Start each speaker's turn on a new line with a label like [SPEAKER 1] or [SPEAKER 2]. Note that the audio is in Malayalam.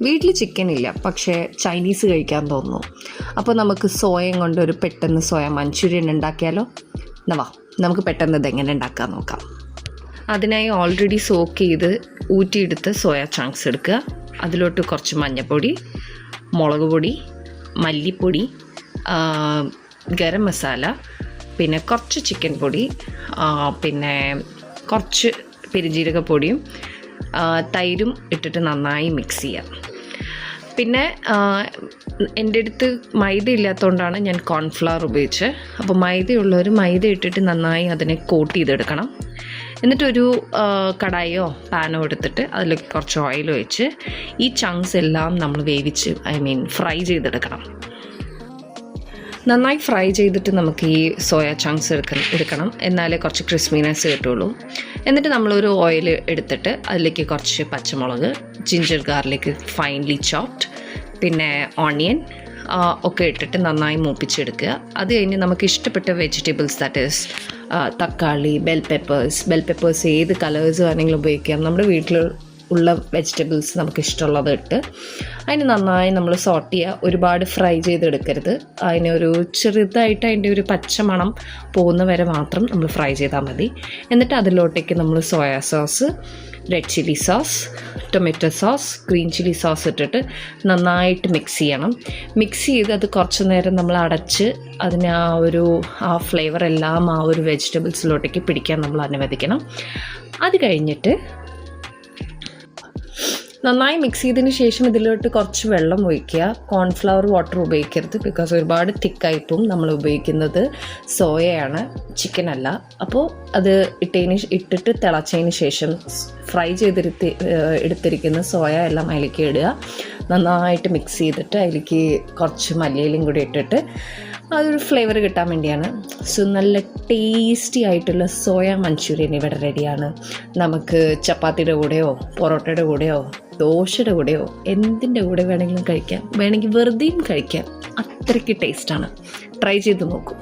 [SPEAKER 1] വീട്ടിൽ ചിക്കൻ ഇല്ല, പക്ഷേ ചൈനീസ് കഴിക്കാൻ തോന്നുന്നു. അപ്പോൾ നമുക്ക് സോയയും കൊണ്ട് ഒരു പെട്ടെന്ന് സോയ മഞ്ചൂരിയൻ ഉണ്ടാക്കിയാലോ? വാ, നമുക്ക് പെട്ടെന്ന് ഇതെങ്ങനെ ഉണ്ടാക്കാൻ നോക്കാം. അതിനായി ഓൾറെഡി സോക്ക് ചെയ്ത് ഊറ്റിയെടുത്ത് സോയ ചങ്ക്സ് എടുക്കുക. അതിലോട്ട് കുറച്ച് മഞ്ഞൾപ്പൊടി, മുളക് പൊടി, മല്ലിപ്പൊടി, ഗരം മസാല, പിന്നെ കുറച്ച് ചിക്കൻ പൊടി, പിന്നെ കുറച്ച് പെരുംജീരകപ്പൊടിയും തൈരും ഇട്ടിട്ട് നന്നായി മിക്സ് ചെയ്യാം. പിന്നെ എൻ്റെ അടുത്ത് മൈദ ഇല്ലാത്തതുകൊണ്ടാണ് ഞാൻ കോൺഫ്ലവർ ഉപയോഗിച്ചത്. അപ്പോൾ മൈദയുള്ളവർ മൈദ ഇട്ടിട്ട് നന്നായി അതിനെ കോട്ട് ചെയ്തെടുക്കണം. എന്നിട്ടൊരു കടായോ പാനോ എടുത്തിട്ട് അതിലേക്ക് കുറച്ച് ഓയിൽ ഒഴിച്ച് ഈ ചങ്ക്സ് എല്ലാം നമ്മൾ വേവിച്ച് ഫ്രൈ ചെയ്തെടുക്കണം. നന്നായി ഫ്രൈ ചെയ്തിട്ട് നമുക്ക് ഈ സോയ ചങ്ക്സ് എടുക്കണം, എന്നാലേ കുറച്ച് ക്രിസ്പിനെസ് കിട്ടുള്ളൂ. എന്നിട്ട് നമ്മളൊരു ഓയിൽ എടുത്തിട്ട് അതിലേക്ക് കുറച്ച് പച്ചമുളക്, ജിഞ്ചർ ഗാർലിക് ഫൈൻലി ചോപ്ഡ്, പിന്നെ ഓണിയൻ ഒക്കെ ഇട്ടിട്ട് നന്നായി മൂപ്പിച്ചെടുക്കുക. അത് കഴിഞ്ഞ് നമുക്ക് ഇഷ്ടപ്പെട്ട വെജിറ്റബിൾസ്, ദാറ്റ് ഈസ് തക്കാളി, ബെൽ പെപ്പേഴ്സ് ഏത് കളേഴ്സ് വേണമെങ്കിലും ഉപയോഗിക്കാം. നമ്മുടെ വീട്ടിൽ ഉള്ള വെജിറ്റബിൾസ് നമുക്ക് ഇഷ്ടമുള്ളത് ഇട്ട് അതിന് നന്നായി നമ്മൾ സോട്ട് ചെയ്യുക. ഒരുപാട് ഫ്രൈ ചെയ്തെടുക്കരുത്. അതിനൊരു ചെറുതായിട്ട് അതിൻ്റെ ഒരു പച്ചമണം പോകുന്ന വരെ മാത്രം നമ്മൾ ഫ്രൈ ചെയ്താൽ മതി. എന്നിട്ട് അതിലോട്ടേക്ക് നമ്മൾ soya sauce, red chilli sauce, tomato sauce, green chilli sauce ഇട്ടിട്ട് നന്നായിട്ട് മിക്സ് ചെയ്യണം. മിക്സ് ചെയ്ത് അത് കുറച്ച് നേരം നമ്മൾ അടച്ച് അതിന് ആ ഫ്ലേവർ എല്ലാം ആ ഒരു വെജിറ്റബിൾസിലോട്ടേക്ക് പിടിക്കാൻ നമ്മൾ അനുവദിക്കണം. അത് കഴിഞ്ഞിട്ട് നന്നായി മിക്സ് ചെയ്തതിന് ശേഷം ഇതിലോട്ട് കുറച്ച് വെള്ളം ഒഴിക്കുക. കോൺഫ്ലവർ വാട്ടർ ഉപയോഗിക്കരുത്, ബിക്കോസ് ഒരുപാട് തിക്കായിപ്പോവും. നമ്മൾ ഉപയോഗിക്കുന്നത് സോയയാണ്, ചിക്കൻ അല്ല. അപ്പോൾ അത് ഇട്ടിട്ട് തിളച്ചതിന് ശേഷം ഫ്രൈ എടുത്തിരിക്കുന്ന സോയ എല്ലാം അതിലേക്ക് ഇടുക. നന്നായിട്ട് മിക്സ് ചെയ്തിട്ട് അതിലേക്ക് കുറച്ച് മല്ലിയിലയും കൂടി ഇട്ടിട്ട് അതൊരു ഫ്ലേവർ കിട്ടാൻ വേണ്ടിയാണ്. സോ നല്ല ടേസ്റ്റി ആയിട്ടുള്ള സോയ മഞ്ചൂരിയൻ ഇവിടെ റെഡിയാണ്. നമുക്ക് ചപ്പാത്തിയുടെ കൂടെയോ പൊറോട്ടയുടെ കൂടെയോ ദോശയുടെ കൂടെയോ എന്തിൻ്റെ കൂടെ വേണമെങ്കിലും കഴിക്കാം, വേണമെങ്കിൽ വെറുതെയും കഴിക്കാം. അത്രയ്ക്ക് ടേസ്റ്റാണ്. ട്രൈ ചെയ്ത് നോക്കൂ.